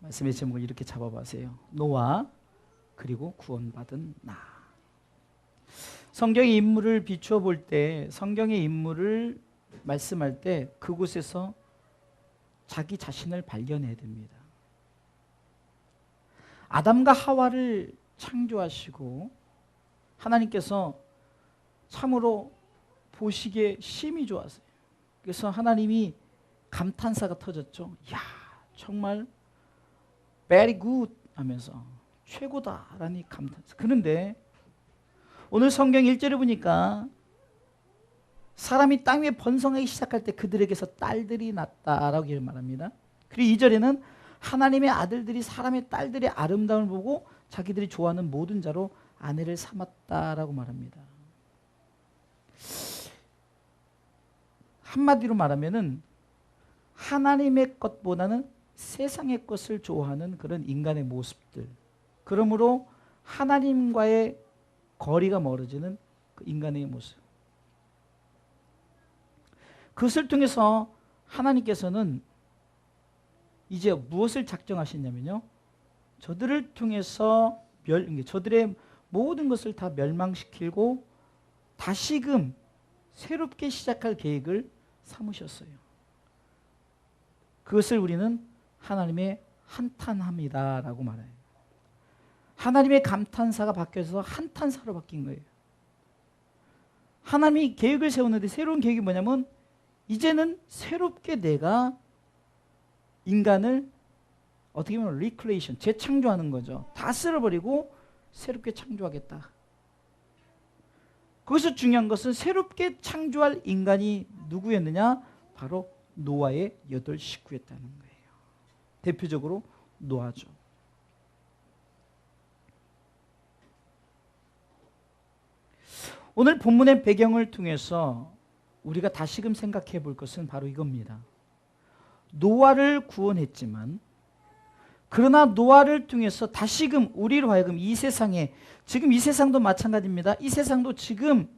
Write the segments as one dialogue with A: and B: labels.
A: 말씀의 제목을 이렇게 잡아보세요. 노아 그리고 구원받은 나. 성경의 인물을 비추어 볼 때, 성경의 인물을 말씀할 때 그곳에서 자기 자신을 발견해야 됩니다. 아담과 하와를 창조하시고 하나님께서 참으로 보시기에 심히 좋았어요. 그래서 하나님이 감탄사가 터졌죠. 야, 정말 very good 하면서 최고다라는 감탄사. 그런데 오늘 성경 1절에 보니까 사람이 땅 위에 번성하기 시작할 때 그들에게서 딸들이 났다라고 말합니다. 그리고 2절에는 하나님의 아들들이 사람의 딸들의 아름다움을 보고 자기들이 좋아하는 모든 자로 아내를 삼았다라고 말합니다. 한마디로 말하면은 하나님의 것보다는 세상의 것을 좋아하는 그런 인간의 모습들, 그러므로 하나님과의 거리가 멀어지는 그 인간의 모습, 그것을 통해서 하나님께서는 이제 무엇을 작정하셨냐면요, 저들을 통해서 저들의 모든 것을 다 멸망시키고 다시금 새롭게 시작할 계획을 삼으셨어요. 그것을 우리는 하나님의 한탄함이다라고 말해요. 하나님의 감탄사가 바뀌어서 한탄사로 바뀐 거예요. 하나님이 계획을 세웠는데 새로운 계획이 뭐냐면 이제는 새롭게 내가 인간을 어떻게 보면 리크리에이션, 재창조하는 거죠. 다 쓸어버리고 새롭게 창조하겠다. 거기서 중요한 것은 새롭게 창조할 인간이 누구였느냐? 바로 노아의 8 식구였다는 거예요. 대표적으로 노아죠. 오늘 본문의 배경을 통해서 우리가 다시금 생각해 볼 것은 바로 이겁니다. 노아를 구원했지만 그러나 노아를 통해서 다시금 우리로 하여금 이 세상에, 지금 이 세상도 마찬가지입니다. 이 세상도 지금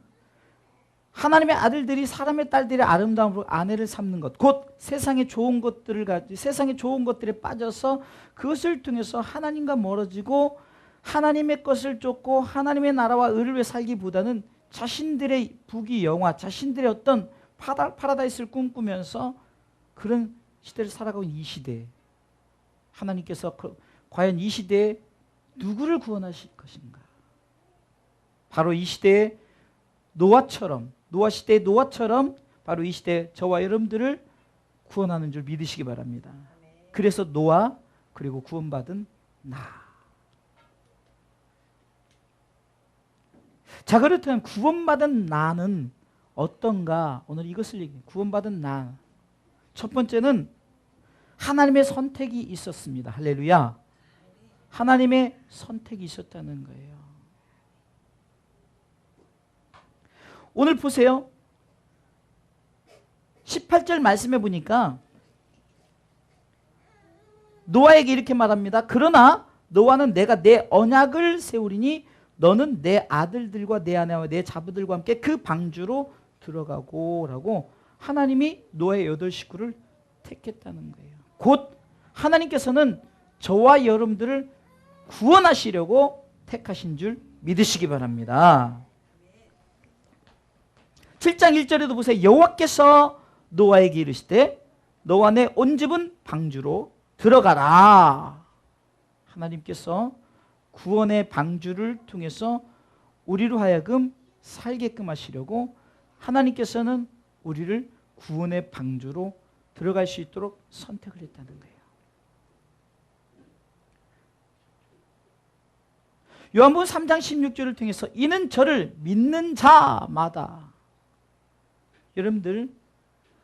A: 하나님의 아들들이 사람의 딸들의 아름다움으로 아내를 삼는 것, 곧 세상의 좋은 것들을 가지고 세상의 좋은 것들에 빠져서 그것을 통해서 하나님과 멀어지고 하나님의 것을 쫓고 하나님의 나라와 의를 위해 살기보다는 자신들의 부귀 영화, 자신들의 어떤 파라다이스를 꿈꾸면서 그런 시대를 살아가고 있는 이 시대에 하나님께서 과연 이 시대에 누구를 구원하실 것인가? 바로 이 시대에 노아처럼, 노아 시대의 노아처럼 바로 이 시대에 저와 여러분들을 구원하는 줄 믿으시기 바랍니다. 그래서 노아 그리고 구원받은 나. 자, 그렇다면 구원받은 나는 어떤가? 오늘 이것을 얘기해요. 구원받은 나. 첫 번째는 하나님의 선택이 있었습니다. 할렐루야. 하나님의 선택이 있었다는 거예요. 오늘 보세요. 18절 말씀해 보니까 노아에게 이렇게 말합니다. 그러나 노아는 내가 내 언약을 세우리니 너는 내 아들들과 내 아내와 내 자부들과 함께 그 방주로 들어가고 라고 하나님이 노아의 8 식구를 택했다는 거예요. 곧 하나님께서는 저와 여러분들을 구원하시려고 택하신 줄 믿으시기 바랍니다. 7장 1절에도 보세요. 여호와께서 노아에게 이르시되 너와 내 온 집은 방주로 들어가라. 하나님께서 구원의 방주를 통해서 우리로 하여금 살게끔 하시려고 하나님께서는 우리를 구원의 방주로 들어갈 수 있도록 선택을 했다는 거예요. 요한복음 3장 16절을 통해서 이는 저를 믿는 자마다, 여러분들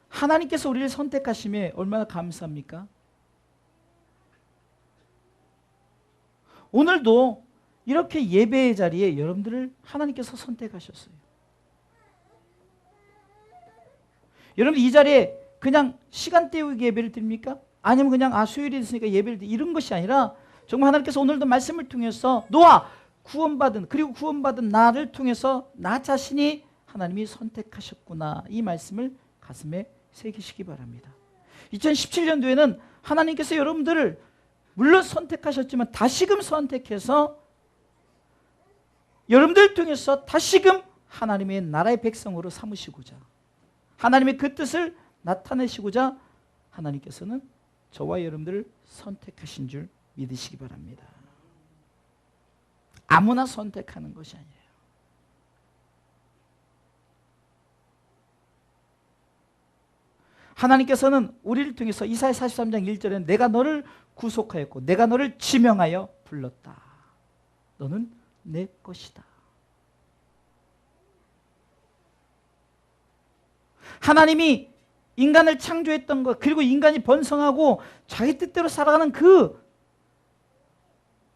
A: 하나님께서 우리를 선택하심에 얼마나 감사합니까? 오늘도 이렇게 예배의 자리에 여러분들을 하나님께서 선택하셨어요. 여러분 이 자리에 그냥 시간 때우기 예배를 드립니까? 아니면 그냥 수요일이 됐으니까 예배를 드립니까? 이런 것이 아니라 정말 하나님께서 오늘도 말씀을 통해서 노아 구원받은, 그리고 구원받은 나를 통해서 나 자신이 하나님이 선택하셨구나, 이 말씀을 가슴에 새기시기 바랍니다. 2017년도에는 하나님께서 여러분들을 물론 선택하셨지만 다시금 선택해서 여러분들 통해서 다시금 하나님의 나라의 백성으로 삼으시고자, 하나님의 그 뜻을 나타내시고자 하나님께서는 저와 여러분들을 선택하신 줄 믿으시기 바랍니다. 아무나 선택하는 것이 아니에요. 하나님께서는 우리를 통해서 이사야 43장 1절에 내가 너를 구속하였고 내가 너를 지명하여 불렀다. 너는 내 것이다. 하나님이 인간을 창조했던 것, 그리고 인간이 번성하고 자기 뜻대로 살아가는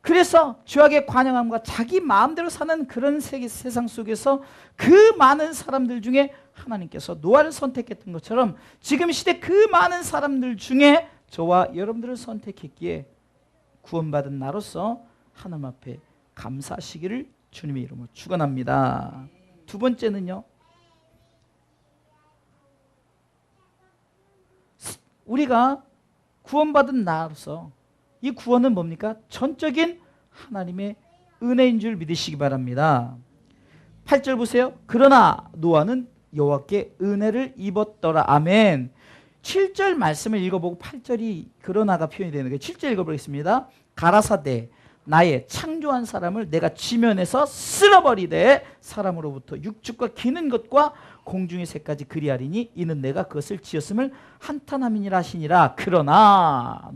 A: 그래서 죄악의 관영함과 자기 마음대로 사는 그런 세상 속에서 그 많은 사람들 중에 하나님께서 노아를 선택했던 것처럼 지금 시대 그 많은 사람들 중에 저와 여러분들을 선택했기에 구원받은 나로서 하나님 앞에 감사하시기를 주님의 이름으로 축원합니다. 두 번째는요, 우리가 구원받은 나로서 이 구원은 뭡니까? 전적인 하나님의 은혜인 줄 믿으시기 바랍니다. 8절 보세요. 그러나 노아는 여호와께 은혜를 입었더라. 아멘. 7절 말씀을 읽어보고 8절이 그러나가 표현이 되는 거예요. 7절 읽어보겠습니다. 가라사대 나의 창조한 사람을 내가 지면에서 쓸어버리되 사람으로부터 육축과 기는 것과 공중의 새까지 그리하리니 이는 내가 그것을 지었음을 한탄함이니라 하시니라. 그러나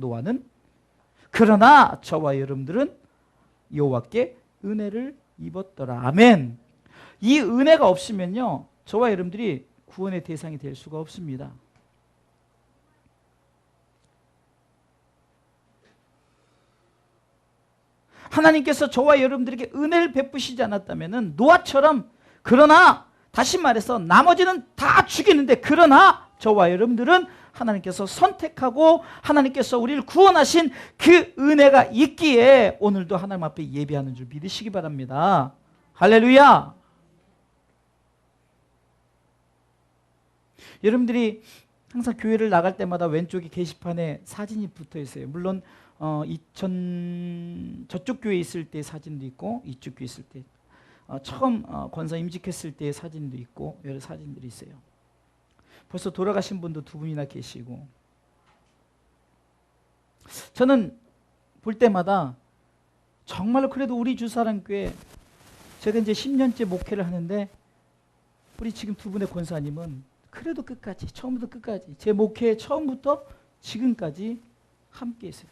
A: 저와 여러분들은 여호와께 은혜를 입었더라. 아멘. 이 은혜가 없으면요, 저와 여러분들이 구원의 대상이 될 수가 없습니다. 하나님께서 저와 여러분들에게 은혜를 베푸시지 않았다면 노아처럼, 그러나 다시 말해서 나머지는 다 죽이는데 그러나 저와 여러분들은 하나님께서 선택하고 하나님께서 우리를 구원하신 그 은혜가 있기에 오늘도 하나님 앞에 예배하는 줄 믿으시기 바랍니다. 할렐루야. 여러분들이 항상 교회를 나갈 때마다 왼쪽에 게시판에 사진이 붙어 있어요. 물론 저쪽 교회에 있을 때 사진도 있고 이쪽 교회에 있을 때 처음 권사 임직했을 때의 사진도 있고 여러 사진들이 있어요. 벌써 돌아가신 분도 두 분이나 계시고, 저는 볼 때마다 정말로 그래도 우리 주사랑교회, 제가 이제 10년째 목회를 하는데 우리 지금 두 분의 권사님은 그래도 끝까지, 처음부터 끝까지 제 목회 처음부터 지금까지 함께 있어요.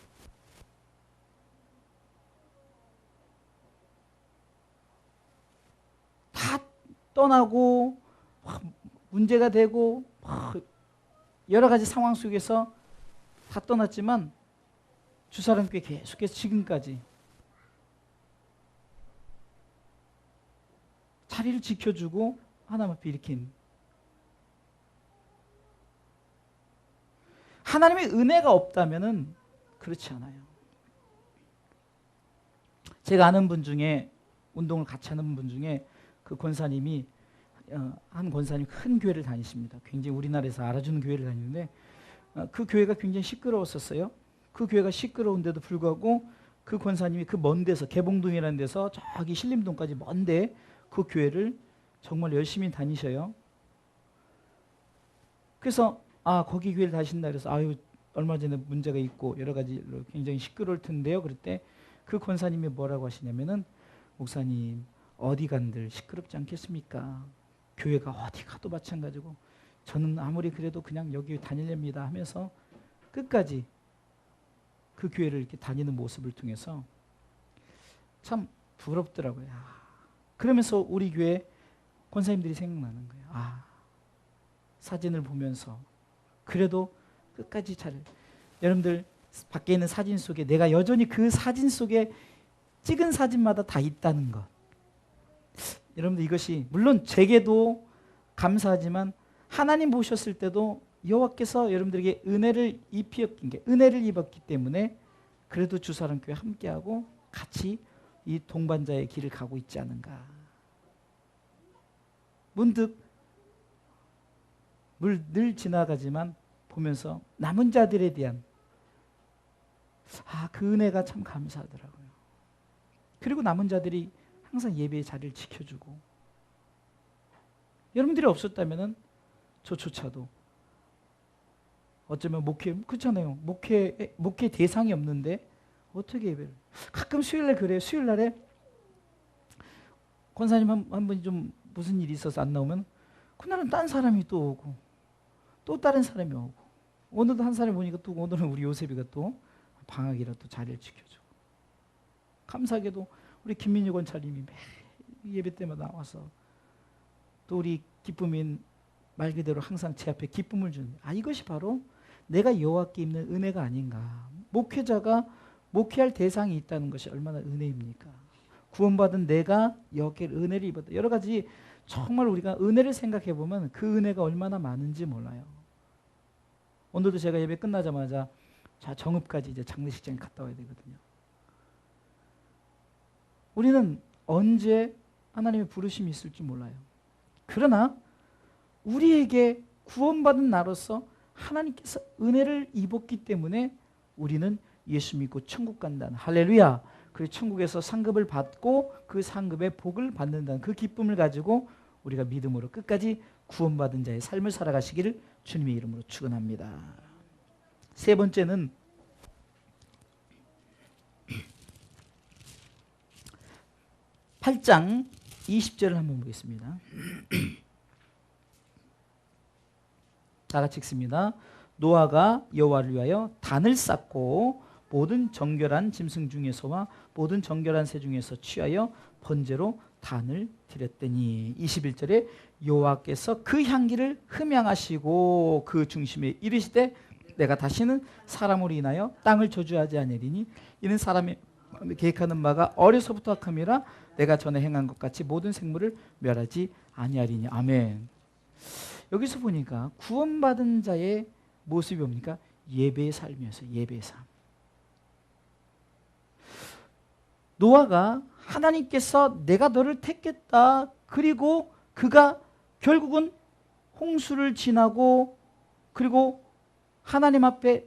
A: 다 떠나고 문제가 되고 여러 가지 상황 속에서 다 떠났지만 주사랑교회 계속해서 지금까지 자리를 지켜주고 하나님 앞에 일으킨, 하나님의 은혜가 없다면은 그렇지 않아요. 제가 아는 분 중에, 운동을 같이 하는 분 중에 그 권사님이, 한 권사님 큰 교회를 다니십니다. 굉장히 우리나라에서 알아주는 교회를 다니는데 그 교회가 굉장히 시끄러웠었어요. 그 교회가 시끄러운데도 불구하고 그 권사님이 그 먼 데서, 개봉동이라는 데서 저기 신림동까지 먼데 그 교회를 정말 열심히 다니셔요. 그래서 거기 교회를 다니신다 그래서 얼마 전에 문제가 있고 여러 가지로 굉장히 시끄러울 텐데요. 그럴 때 그 권사님이 뭐라고 하시냐면은, 목사님 어디 간들 시끄럽지 않겠습니까? 교회가 어디 가도 마찬가지고 저는 아무리 그래도 그냥 여기 다니렵니다 하면서 끝까지 그 교회를 이렇게 다니는 모습을 통해서 참 부럽더라고요. 그러면서 우리 교회 권사님들이 생각나는 거예요. 사진을 보면서 그래도 끝까지 여러분들 밖에 있는 사진 속에 내가 여전히 그 사진 속에 찍은 사진마다 다 있다는 것. 여러분들 이것이 물론 제게도 감사하지만 하나님 보셨을 때도 여호와께서 여러분들에게 은혜를 입었기 때문에 그래도 주사랑교회 함께하고 같이 이 동반자의 길을 가고 있지 않은가. 문득 늘 지나가지만 보면서 남은 자들에 대한 그 은혜가 참 감사하더라고요. 그리고 남은 자들이 항상 예배의 자리를 지켜주고, 여러분들이 없었다면 저조차도 어쩌면 그렇잖아요. 목회 대상이 없는데 어떻게 예배를. 가끔 수요일날 그래요. 수요일날에 권사님 한 분이 좀 무슨 일이 있어서 안 나오면 그날은 딴 사람이 또 오고 또 다른 사람이 오고, 오늘도 한 사람이 오니까 또 오늘은 우리 요셉이가 또 방학이라 또 자리를 지켜주고, 감사하게도 우리 김민희 권사님이 매 예배 때마다 나와서 또 우리 기쁨인 말 그대로 항상 제 앞에 기쁨을 주는, 이것이 바로 내가 여호와께 입는 은혜가 아닌가. 목회자가 목회할 대상이 있다는 것이 얼마나 은혜입니까? 구원받은 내가 여호와께 은혜를 입었다. 여러 가지 정말 우리가 은혜를 생각해 보면 그 은혜가 얼마나 많은지 몰라요. 오늘도 제가 예배 끝나자마자 정읍까지 이제 장례식장에 갔다 와야 되거든요. 우리는 언제 하나님의 부르심이 있을지 몰라요. 그러나 우리에게 구원받은 나로서 하나님께서 은혜를 입었기 때문에 우리는 예수 믿고 천국 간다는, 할렐루야. 그리고 천국에서 상급을 받고 그 상급의 복을 받는다는 그 기쁨을 가지고 우리가 믿음으로 끝까지 구원받은 자의 삶을 살아가시기를 주님의 이름으로 축원합니다. 세 번째는 8장 20절을 한번 보겠습니다. 다 같이 읽습니다. 노아가 여호와를 위하여 단을 쌓고 모든 정결한 짐승 중에서와 모든 정결한 새 중에서 취하여 번제로 단을 드렸더니, 21절에 여호와께서 그 향기를 흠양하시고 그 중심에 이르시되 내가 다시는 사람으로 인하여 땅을 저주하지 아니하리니 이는 사람이 계획하는 바가 어려서부터 악함이라 내가 전에 행한 것 같이 모든 생물을 멸하지 아니하리니. 아멘. 여기서 보니까 구원받은 자의 모습이 뭡니까? 예배의 삶이었어요. 예배의 삶. 노아가 하나님께서 내가 너를 택했다. 그리고 그가 결국은 홍수를 지나고 그리고 하나님 앞에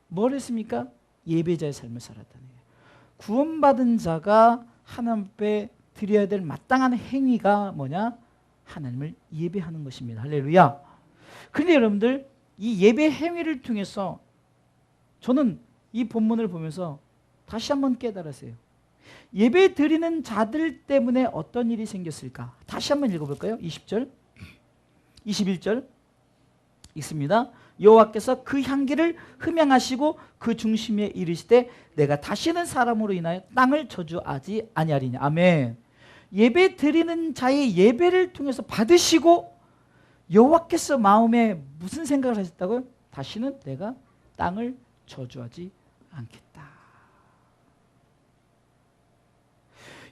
A: 뭘 했습니까? 예배자의 삶을 살았다는 거예요. 구원받은 자가 하나님 앞에 드려야 될 마땅한 행위가 뭐냐? 하나님을 예배하는 것입니다. 할렐루야. 그런데 여러분들, 이 예배 행위를 통해서 저는 이 본문을 보면서 다시 한번 깨달았어요. 예배 드리는 자들 때문에 어떤 일이 생겼을까? 다시 한번 읽어볼까요? 20절, 21절 읽습니다. 여호와께서 그 향기를 흠양하시고 그 중심에 이르시되 내가 다시는 사람으로 인하여 땅을 저주하지 아니하리니. 아멘. 예배 드리는 자의 예배를 통해서 받으시고 여호와께서 마음에 무슨 생각을 하셨다고요? 다시는 내가 땅을 저주하지 않겠다.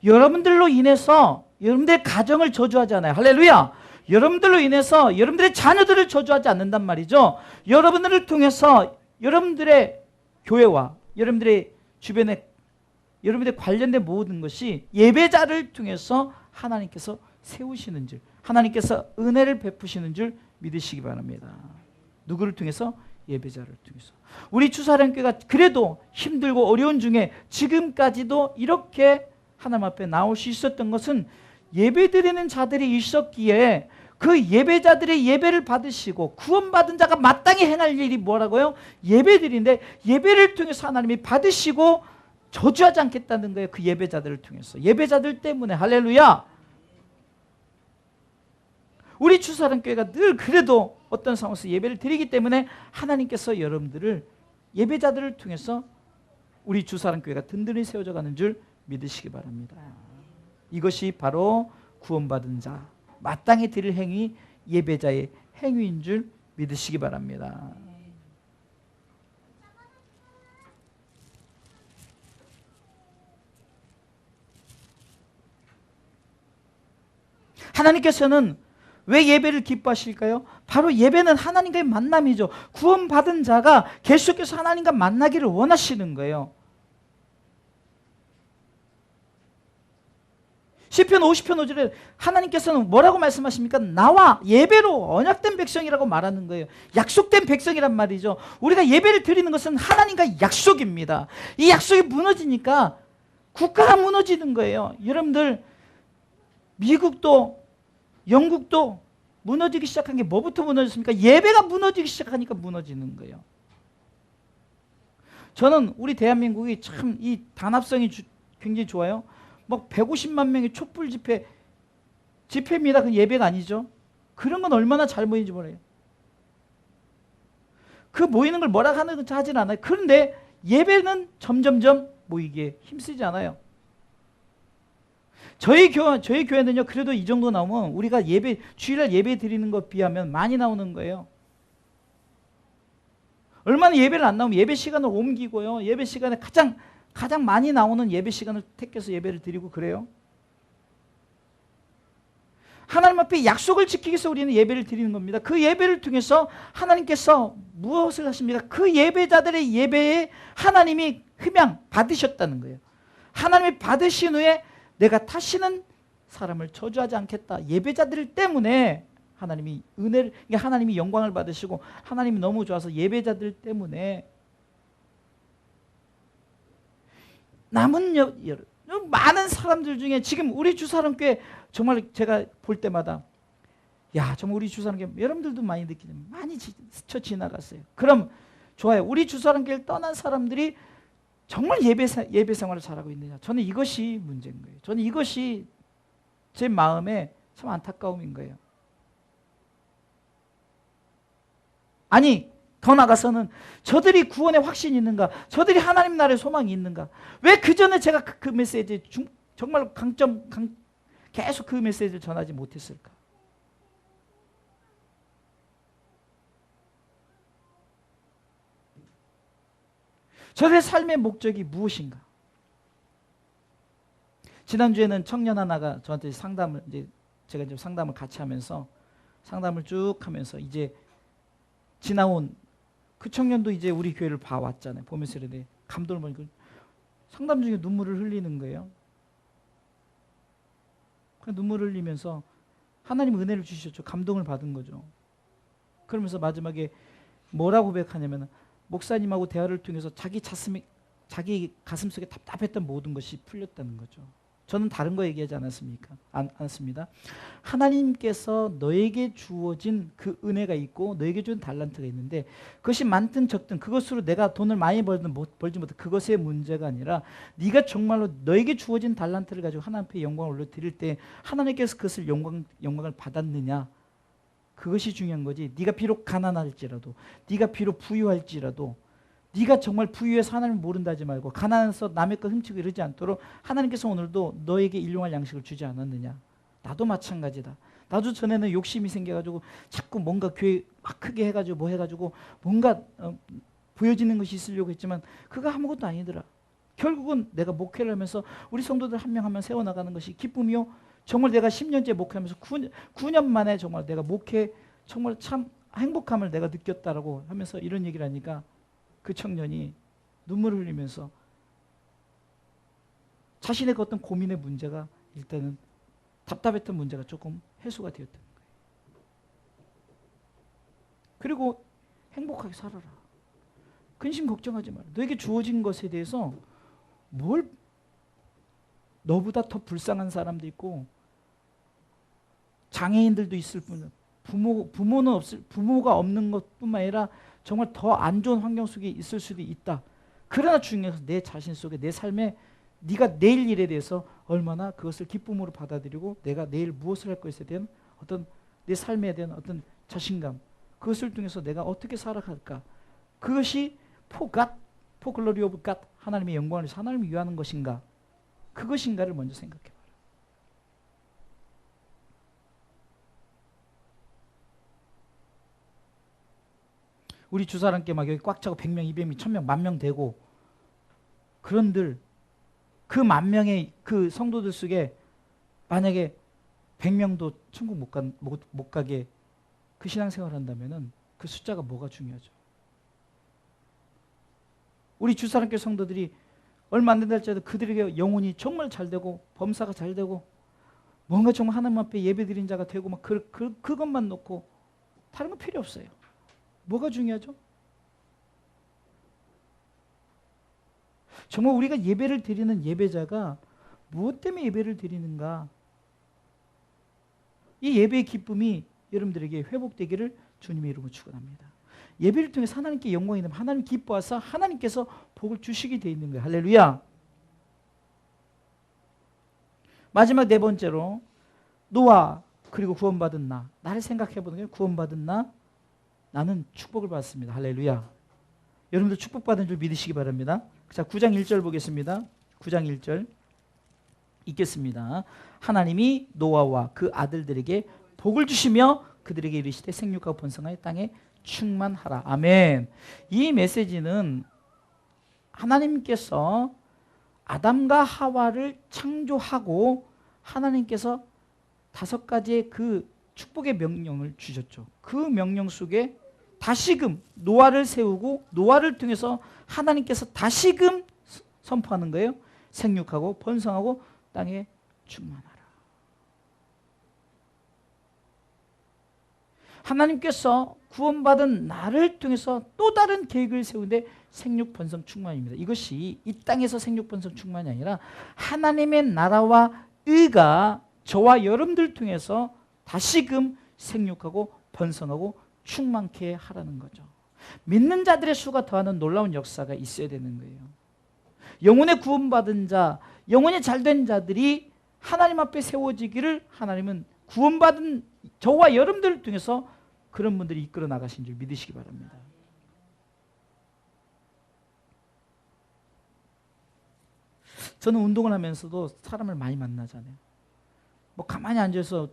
A: 여러분들로 인해서 여러분들의 가정을 저주하지 않아요. 할렐루야. 여러분들로 인해서 여러분들의 자녀들을 저주하지 않는단 말이죠. 여러분들을 통해서 여러분들의 교회와 여러분들의 주변에 여러분들의 관련된 모든 것이 예배자를 통해서 하나님께서 세우시는 줄, 하나님께서 은혜를 베푸시는 줄 믿으시기 바랍니다. 누구를 통해서? 예배자를 통해서. 우리 주사랑교회가 그래도 힘들고 어려운 중에 지금까지도 이렇게 하나님 앞에 나올 수 있었던 것은 예배드리는 자들이 있었기에 그 예배자들의 예배를 받으시고 구원받은 자가 마땅히 행할 일이 뭐라고요? 예배드리는데 예배를 통해서 하나님이 받으시고 저주하지 않겠다는 거예요. 그 예배자들을 통해서. 예배자들 때문에. 할렐루야. 우리 주사랑교회가 늘 그래도 어떤 상황에서 예배를 드리기 때문에 하나님께서 여러분들을 예배자들을 통해서 우리 주사랑교회가 든든히 세워져 가는 줄 믿으시기 바랍니다. 이것이 바로 구원받은 자, 마땅히 드릴 행위, 예배자의 행위인 줄 믿으시기 바랍니다. 하나님께서는 왜 예배를 기뻐하실까요? 바로 예배는 하나님과의 만남이죠. 구원받은 자가 계속해서 하나님과 만나기를 원하시는 거예요. 시편 50편 5절에 하나님께서는 뭐라고 말씀하십니까? 나와 예배로 언약된 백성이라고 말하는 거예요. 약속된 백성이란 말이죠. 우리가 예배를 드리는 것은 하나님과 약속입니다. 이 약속이 무너지니까 국가가 무너지는 거예요. 여러분들 미국도 영국도 무너지기 시작한 게 뭐부터 무너졌습니까? 예배가 무너지기 시작하니까 무너지는 거예요. 저는 우리 대한민국이 참 이 단합성이 굉장히 좋아요. 막 150만 명의 촛불 집회입니다. 그 예배가 아니죠. 그런 건 얼마나 잘 모이는지 몰라요. 그 모이는 걸 뭐라 하진 않아요. 그런데 예배는 점점점 모이기에 힘쓰지 않아요. 저희 교회는요, 그래도 이 정도 나오면 우리가 주일날 예배 드리는 것 비하면 많이 나오는 거예요. 얼마나 예배를 안 나오면 예배 시간을 옮기고요. 예배 시간에 가장 많이 나오는 예배 시간을 택해서 예배를 드리고 그래요. 하나님 앞에 약속을 지키기 위해서 우리는 예배를 드리는 겁니다. 그 예배를 통해서 하나님께서 무엇을 하십니까? 그 예배자들의 예배에 하나님이 흠양 받으셨다는 거예요. 하나님이 받으신 후에 내가 다시는 사람을 저주하지 않겠다. 예배자들 때문에 하나님이 하나님이 영광을 받으시고 하나님이 너무 좋아서 예배자들 때문에 남은 많은 사람들 중에 지금 우리 주사랑교회 정말 제가 볼 때마다 야 정말 우리 주사랑교회 여러분들도 많이 느끼는 많이 스쳐 지나갔어요. 그럼 좋아요. 우리 주사랑교회를 떠난 사람들이 정말 예배 생활을 잘하고 있느냐. 저는 이것이 문제인 거예요. 저는 이것이 제 마음에 참 안타까움인 거예요. 아니 더 나가서는 저들이 구원의 확신이 있는가? 저들이 하나님 나라의 소망이 있는가? 왜 그 전에 제가 그 메시지 정말 계속 그 메시지를 전하지 못했을까? 저들의 삶의 목적이 무엇인가? 지난주에는 청년 하나가 저한테 제가 이제 상담을 같이 하면서 상담을 쭉 하면서 이제 지나온 그 청년도 이제 우리 교회를 봐왔잖아요. 보면서 이런데 감동을 받고 상담 중에 눈물을 흘리는 거예요. 그 눈물을 흘리면서 하나님 은혜를 주셨죠. 감동을 받은 거죠. 그러면서 마지막에 뭐라고 고백하냐면 목사님하고 대화를 통해서 자기 가슴 속에 답답했던 모든 것이 풀렸다는 거죠. 저는 다른 거 얘기하지 않았습니다. 하나님께서 너에게 주어진 그 은혜가 있고 너에게 준 달란트가 있는데 그것이 많든 적든 그것으로 내가 돈을 많이 벌지 못해 그것의 문제가 아니라 네가 정말로 너에게 주어진 달란트를 가지고 하나님 앞에 영광을 올려드릴 때 하나님께서 그것을 영광을 받았느냐 그것이 중요한 거지. 네가 비록 가난할지라도 네가 비록 부유할지라도 네가 정말 부유해서 하나님을 모른다 하지 말고 가난해서 남의 것 훔치고 이러지 않도록 하나님께서 오늘도 너에게 일용할 양식을 주지 않았느냐. 나도 마찬가지다. 나도 전에는 욕심이 생겨가지고 자꾸 뭔가 교회 막 크게 해가지고 뭐 해가지고 뭔가 보여지는 것이 있으려고 했지만 그거 아무것도 아니더라. 결국은 내가 목회를 하면서 우리 성도들 한 명 한 명 세워나가는 것이 기쁨이요. 정말 내가 10년째 목회하면서 9년 만에 정말 내가 목회 정말 참 행복함을 내가 느꼈다라고 하면서 이런 얘기를 하니까 그 청년이 눈물을 흘리면서 자신의 그 어떤 고민의 문제가 일단은 답답했던 문제가 조금 해소가 되었다는 거예요. 그리고 행복하게 살아라. 근심 걱정하지 마라. 너에게 주어진 것에 대해서 뭘 너보다 더 불쌍한 사람도 있고 장애인들도 있을 뿐 부모가 없는 것뿐만 아니라 정말 더 안 좋은 환경 속에 있을 수도 있다. 그러나 중요해서 내 자신 속에 내 삶에 네가 내일 일에 대해서 얼마나 그것을 기쁨으로 받아들이고 내가 내일 무엇을 할 것에 대한 어떤 내 삶에 대한 어떤 자신감 그것을 통해서 내가 어떻게 살아갈까 그것이 for glory of God 하나님의 영광을 위해서 하나님을 위하는 것인가 그것인가를 먼저 생각해 봐라. 우리 주사람께 막 여기 꽉 차고 100명, 200명, 1000명, 10,000명 되고 그런들 그 10,000명의 그 성도들 속에 만약에 100명도 천국 못 가게 그 신앙생활을 한다면은 그 숫자가 뭐가 중요하죠? 우리 주사람께 성도들이 얼마 안 된다 할지라도 그들에게 영혼이 정말 잘 되고 범사가 잘 되고 뭔가 정말 하나님 앞에 예배드린 자가 되고 막 그것만 놓고 다른 거 필요 없어요. 뭐가 중요하죠? 정말 우리가 예배를 드리는 예배자가 무엇 때문에 예배를 드리는가? 이 예배의 기쁨이 여러분들에게 회복되기를 주님의 이름으로 축원합니다. 예배를 통해서 하나님께 영광이 되면 하나님 기뻐하사 하나님께서 복을 주시게 되어 있는 거예요. 할렐루야. 마지막 네 번째로 노아 그리고 구원받은 나. 나를 생각해 보는 거예요. 구원받은 나. 나는 축복을 받습니다. 할렐루야. 여러분들 축복받은 줄 믿으시기 바랍니다. 자, 9장 1절 보겠습니다. 9장 1절 읽겠습니다. 하나님이 노아와 그 아들들에게 복을 주시며 그들에게 이르시되 생육하고 번성하여 땅에 충만하라. 아멘. 이 메시지는 하나님께서 아담과 하와를 창조하고 하나님께서 5가지의 그 축복의 명령을 주셨죠. 그 명령 속에 다시금 노아를 세우고 노아를 통해서 하나님께서 다시금 선포하는 거예요. 생육하고 번성하고 땅에 충만하라. 하나님께서 구원받은 나를 통해서 또 다른 계획을 세우는데 생육 번성 충만입니다. 이것이 이 땅에서 생육 번성 충만이 아니라 하나님의 나라와 의가 저와 여러분들 통해서 다시금 생육하고 번성하고 충만케 하라는 거죠. 믿는 자들의 수가 더하는 놀라운 역사가 있어야 되는 거예요. 영혼의 구원받은 자, 영혼이 잘된 자들이 하나님 앞에 세워지기를 하나님은 구원받은 저와 여러분들을 통해서 그런 분들이 이끌어 나가신 줄 믿으시기 바랍니다. 저는 운동을 하면서도 사람을 많이 만나잖아요. 뭐 가만히 앉아서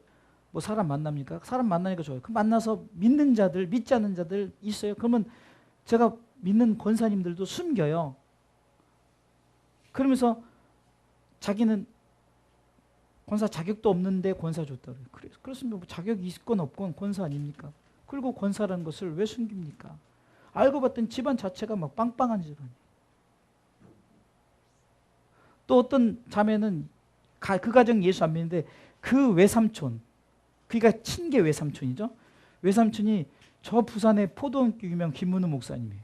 A: 뭐 사람 만납니까? 사람 만나니까 좋아요. 그 만나서 믿는 자들, 믿지 않는 자들 있어요. 그러면 제가 믿는 권사님들도 숨겨요. 그러면서 자기는 권사 자격도 없는데 권사 줬다고 그래요. 그렇습니다. 뭐 자격이 있건 없건 권사 아닙니까? 그리고 권사라는 것을 왜 숨깁니까? 알고 봤더니 집안 자체가 막 빵빵한 집안이에요. 또 어떤 자매는 그 가정 예수 안 믿는데 그 외삼촌, 그러니까 친계 외삼촌이죠. 외삼촌이 저 부산의 포도원교 유명 김문우 목사님이에요.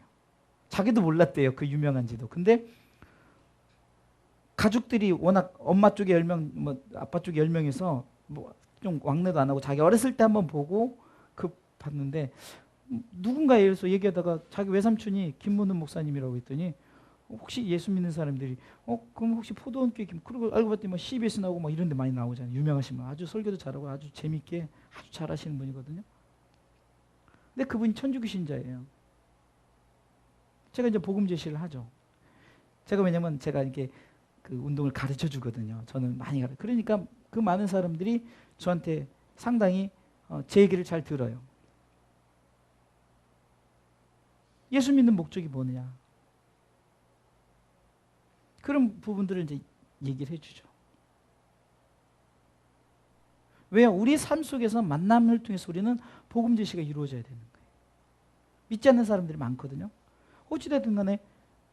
A: 자기도 몰랐대요. 그 유명한지도. 근데 가족들이 워낙 엄마 쪽에 10명, 뭐 아빠 쪽에 10명에서 뭐 좀 왕래도 안 하고 자기 어렸을 때 한번 보고 그 봤는데 누군가 예를 들어서 얘기하다가 자기 외삼촌이 김문우 목사님이라고 했더니 혹시 예수 믿는 사람들이 그럼 혹시 포도원교회 그리고 알고 봤더니 뭐 CBS 나오고 막 이런 데 많이 나오잖아요. 유명하신 분. 아주 설교도 잘하고 아주 재밌게 아주 잘하시는 분이거든요. 근데 그분이 천주교 신자예요. 제가 이제 복음 제시를 하죠. 제가 왜냐면 제가 이렇게 그 운동을 가르쳐 주거든요. 저는 많이 가르쳐. 그러니까 그 많은 사람들이 저한테 상당히 제 얘기를 잘 들어요. 예수 믿는 목적이 뭐냐? 그런 부분들을 이제 얘기를 해주죠. 왜요? 우리 삶 속에서 만남을 통해서 우리는 복음 제시가 이루어져야 되는 거예요. 믿지 않는 사람들이 많거든요. 어찌됐든 간에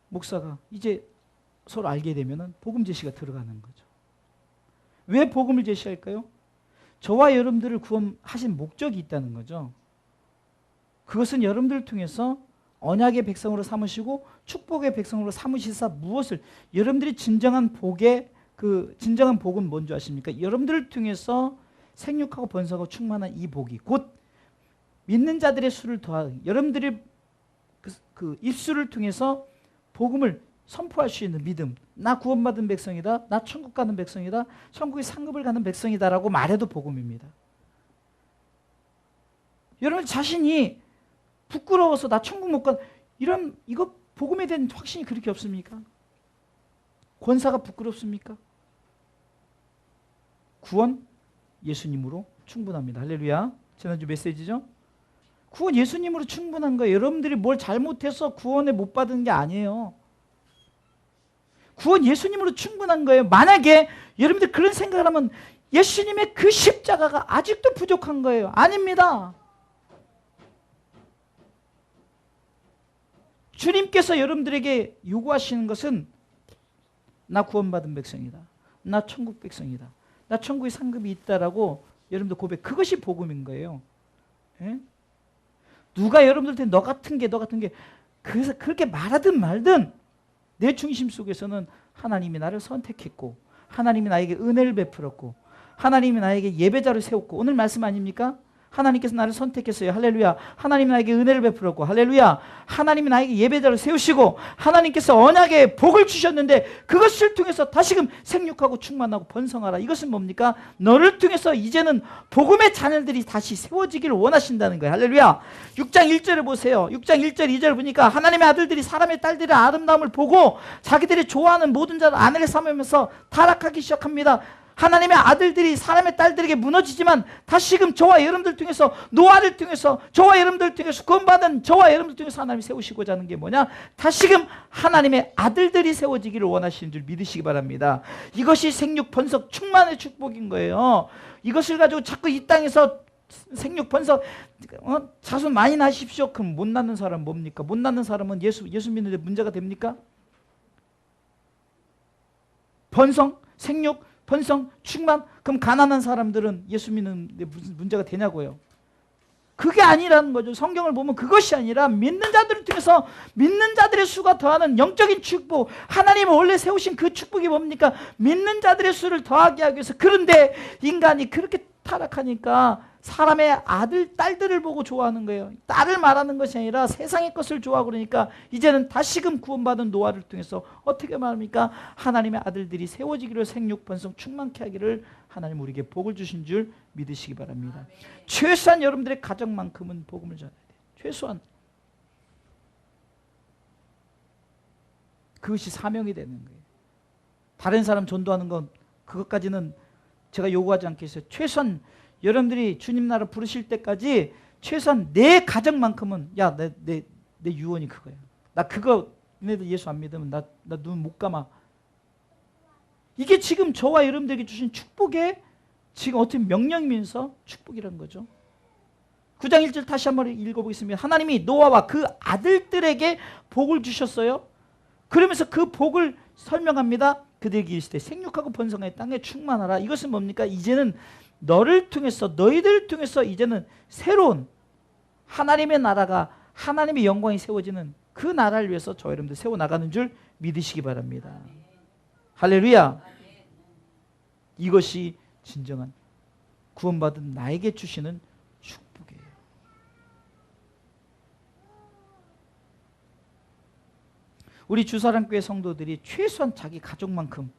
A: 목사가 이제 서로 알게 되면 복음 제시가 들어가는 거죠. 왜 복음을 제시할까요? 저와 여러분들을 구원하신 목적이 있다는 거죠. 그것은 여러분들을 통해서 언약의 백성으로 삼으시고 축복의 백성으로 삼으시사 무엇을 여러분들이 진정한 복의 진정한 복은 뭔지 아십니까? 여러분들을 통해서 생육하고 번성하고 충만한 이 복이 곧 믿는 자들의 수를 더하는 여러분들의 그 입술을 통해서 복음을 선포할 수 있는 믿음. 나 구원받은 백성이다. 나 천국 가는 백성이다. 천국의 상급을 가는 백성이다라고 말해도 복음입니다. 여러분 자신이 부끄러워서 나 천국 못 가 이거 복음에 대한 확신이 그렇게 없습니까? 권사가 부끄럽습니까? 구원 예수님으로 충분합니다. 할렐루야. 지난주 메시지죠? 구원 예수님으로 충분한 거예요. 여러분들이 뭘 잘못해서 구원을 못 받은 게 아니에요. 구원 예수님으로 충분한 거예요. 만약에 여러분들 그런 생각을 하면 예수님의 그 십자가가 아직도 부족한 거예요. 아닙니다. 주님께서 여러분들에게 요구하시는 것은 나 구원받은 백성이다. 나 천국 백성이다. 나 천국에 상급이 있다라고 여러분들 고백. 그것이 복음인 거예요. 예? 누가 여러분들한테 너 같은 게 그래서 그렇게 말하든 말든 내 중심 속에서는 하나님이 나를 선택했고 하나님이 나에게 은혜를 베풀었고 하나님이 나에게 예배자를 세웠고 오늘 말씀 아닙니까? 하나님께서 나를 선택했어요. 할렐루야. 하나님이 나에게 은혜를 베풀었고 할렐루야. 하나님이 나에게 예배자를 세우시고 하나님께서 언약의 복을 주셨는데 그것을 통해서 다시금 생육하고 충만하고 번성하라. 이것은 뭡니까? 너를 통해서 이제는 복음의 자녀들이 다시 세워지기를 원하신다는 거예요. 할렐루야. 6장 1절을 보세요. 6장 1절 2절을 보니까 하나님의 아들들이 사람의 딸들의 아름다움을 보고 자기들이 좋아하는 모든 자를 아내를 삼으면서 타락하기 시작합니다. 하나님의 아들들이 사람의 딸들에게 무너지지만 다시금 저와 여러분들 통해서 노아를 통해서 저와 여러분들 통해서 구원받은 저와 여러분들 통해서 하나님이 세우시고자 하는 게 뭐냐? 다시금 하나님의 아들들이 세워지기를 원하시는 줄 믿으시기 바랍니다. 이것이 생육 번석 충만의 축복인 거예요. 이것을 가지고 자꾸 이 땅에서 생육 번석 자손 많이 낳으십시오. 그럼 못 낳는 사람은 뭡니까? 못 낳는 사람은 예수 믿는데 문제가 됩니까? 번성, 생육, 번성, 충만. 그럼 가난한 사람들은 예수 믿는데 무슨 문제가 되냐고요. 그게 아니라는 거죠. 성경을 보면 그것이 아니라 믿는 자들을 통해서 믿는 자들의 수가 더하는 영적인 축복. 하나님은 원래 세우신 그 축복이 뭡니까? 믿는 자들의 수를 더하게 하기 위해서. 그런데 인간이 그렇게 타락하니까 사람의 아들, 딸들을 보고 좋아하는 거예요. 딸을 말하는 것이 아니라 세상의 것을 좋아하고 그러니까 이제는 다시금 구원받은 노아를 통해서 어떻게 말합니까? 하나님의 아들들이 세워지기로 생육, 번성, 충만케 하기를 하나님 우리에게 복을 주신 줄 믿으시기 바랍니다. 최소한 여러분들의 가정만큼은 복음을 전해야 돼요. 최소한. 그것이 사명이 되는 거예요. 다른 사람 전도하는 건 그것까지는 제가 요구하지 않겠어요. 최소한 여러분들이 주님 나라 부르실 때까지 최소한 내 가정만큼은 야, 내 유언이 그거야. 나 그거 너네들 예수 안 믿으면 나 눈 못 감아. 이게 지금 저와 여러분들에게 주신 축복의 지금 어떻게 명령이면서 축복이라는 거죠. 9장 1절 다시 한번 읽어보겠습니다. 하나님이 노아와 그 아들들에게 복을 주셨어요. 그러면서 그 복을 설명합니다. 그들에게 이르시되 생육하고 번성하여 땅에 충만하라. 이것은 뭡니까? 이제는 너를 통해서 너희들을 통해서 이제는 새로운 하나님의 나라가 하나님의 영광이 세워지는 그 나라를 위해서 저 여러분들 세워나가는 줄 믿으시기 바랍니다. 할렐루야. 이것이 진정한 구원받은 나에게 주시는 축복이에요. 우리 주사랑교회 성도들이 최소한 자기 가족만큼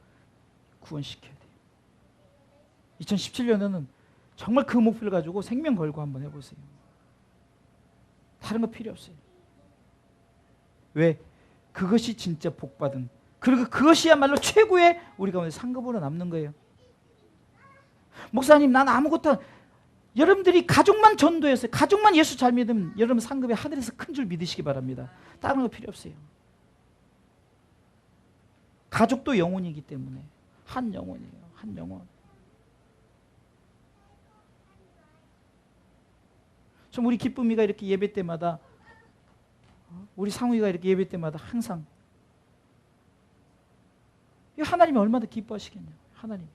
A: 구원시켜야 돼요. 2017년에는 정말 그 목표를 가지고 생명 걸고 한번 해보세요. 다른 거 필요 없어요. 왜? 그것이 진짜 복받은, 그리고 그것이야말로 최고의 우리 가운데 상급으로 남는 거예요. 목사님, 난 아무것도 여러분들이 가족만 전도했어요. 가족만 예수 잘 믿으면 여러분 상급이 하늘에서 큰 줄 믿으시기 바랍니다. 다른 거 필요 없어요. 가족도 영혼이기 때문에 한 영혼이에요. 한 영혼. 좀 우리 기쁨이가 이렇게 예배 때마다, 우리 상우이가 이렇게 예배 때마다 항상 하나님이 얼마나 기뻐하시겠냐. 하나님.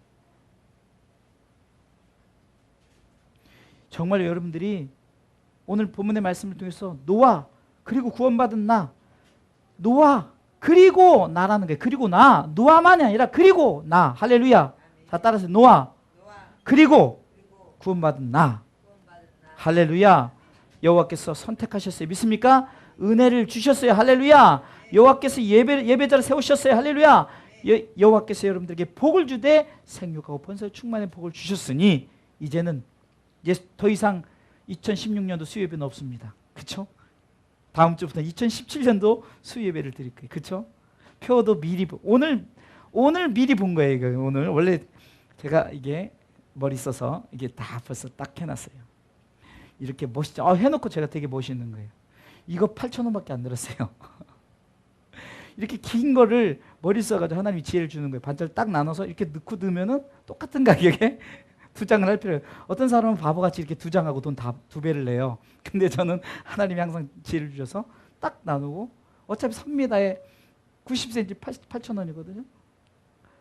A: 정말 여러분들이 오늘 본문의 말씀을 통해서 노아 그리고 구원받은 나, 노아 그리고 나라는 거예요. 그리고 나, 노아만이 아니라 그리고 나. 할렐루야. 자, 따라서 노아 그리고 구원받은 나. 할렐루야. 여호와께서 선택하셨어요. 믿습니까? 은혜를 주셨어요. 할렐루야. 여호와께서 예배자를 세우셨어요. 할렐루야. 여호와께서 여러분들에게 복을 주되 생육하고 번성의 충만의 복을 주셨으니 이제는 이제 더 이상 2016년도 수요예배는 없습니다. 그렇죠? 다음 주부터 2017년도 수요예배를 드릴 거예요. 그렇죠? 표도 미리 오늘 미리 본 거예요. 이거 오늘 원래 제가 이게 머리 써서 이게 다 벌써 딱 해놨어요. 이렇게 멋있죠. 해놓고 제가 되게 멋있는 거예요. 이거 8,000원밖에 안 들었어요. 이렇게 긴 거를 머리 써가지고 하나님이 지혜를 주는 거예요. 반절 딱 나눠서 이렇게 넣고 넣으면은 똑같은 가격에 2장을 할 필요해요. 어떤 사람은 바보같이 이렇게 2장하고 돈 다 2배를 내요. 근데 저는 하나님이 항상 지혜를 주셔서 딱 나누고 어차피 3m에 90cm 8,000원이거든요.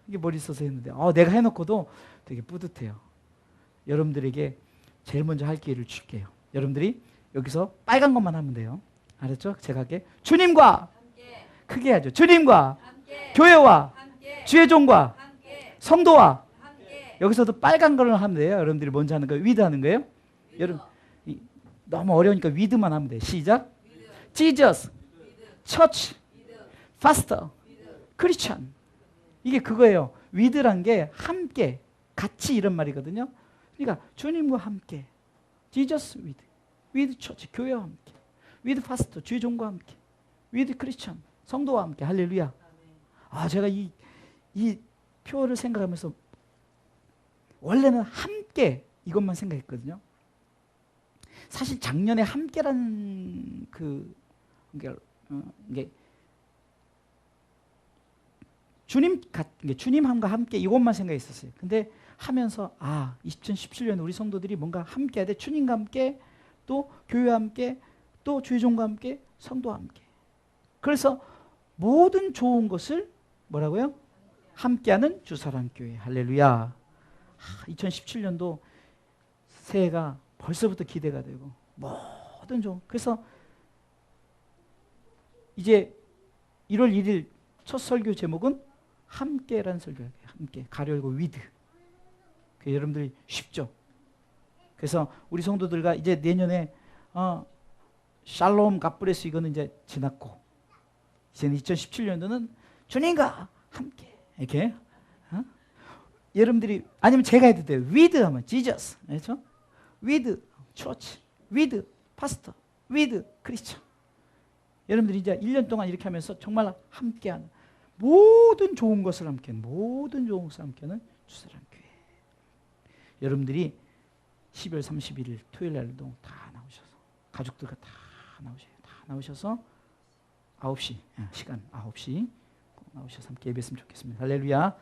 A: 이게 머리 써서 했는데 내가 해놓고도 되게 뿌듯해요. 여러분들에게 제일 먼저 할 기회를 줄게요. 여러분들이 여기서 빨간 것만 하면 돼요. 알았죠? 제가 할게. 주님과 함께. 크게 하죠. 주님과 함께. 교회와 함께. 주의 종과 함께. 성도와 함께. 여기서도 빨간 걸 하면 돼요. 여러분들이 먼저 하는 거예요. 위드 하는 거예요. 여러분 너무 어려우니까 위드만 하면 돼요. 시작. Jesus, Church, Pastor, Christian. 이게 그거예요. 위드란 게 함께, 같이 이런 말이거든요. 그러니까 주님과 함께, Jesus with Church, 교회와 함께, with Pastor, 주의 종과 함께, with Christian, 성도와 함께. 할렐루야. 제가 이 표를 생각하면서 원래는 함께 이것만 생각했거든요. 사실 작년에 함께라는 이게 주님함과 함께 이것만 생각했었어요. 근데 하면서 2017년에 우리 성도들이 뭔가 함께 해야 돼. 주님과 함께, 또 교회와 함께, 또 주의 종과 함께, 성도와 함께. 그래서 모든 좋은 것을 뭐라고요? 함께하는 주사랑교회. 할렐루야. 2017년도 새해가 벌써부터 기대가 되고 모든 좋은. 그래서 이제 1월 1일 첫 설교 제목은 함께라는 설교예요. 함께. 가로 열고 위드. 여러분들이 쉽죠? 그래서 우리 성도들과 이제 내년에 샬롬 갓브레스 이거는 이제 지났고 이제는 2017년도는 주님과 함께 이렇게 여러분들이 아니면 제가 해도 돼요. with 하면 Jesus. 그렇죠? with church, with pastor, with Christian. 여러분들이 이제 1년 동안 이렇게 하면서 정말 함께하는 모든 좋은 것을 함께하는 모든 좋은 것을 함께하는 주사랑교회. 여러분들이 12월 31일 토요일 날도 다 나오셔서 가족들과 다 나오셔요. 다 나오셔서 9시 시간 9시 꼭 나오셔서 함께 예배했으면 좋겠습니다. 할렐루야.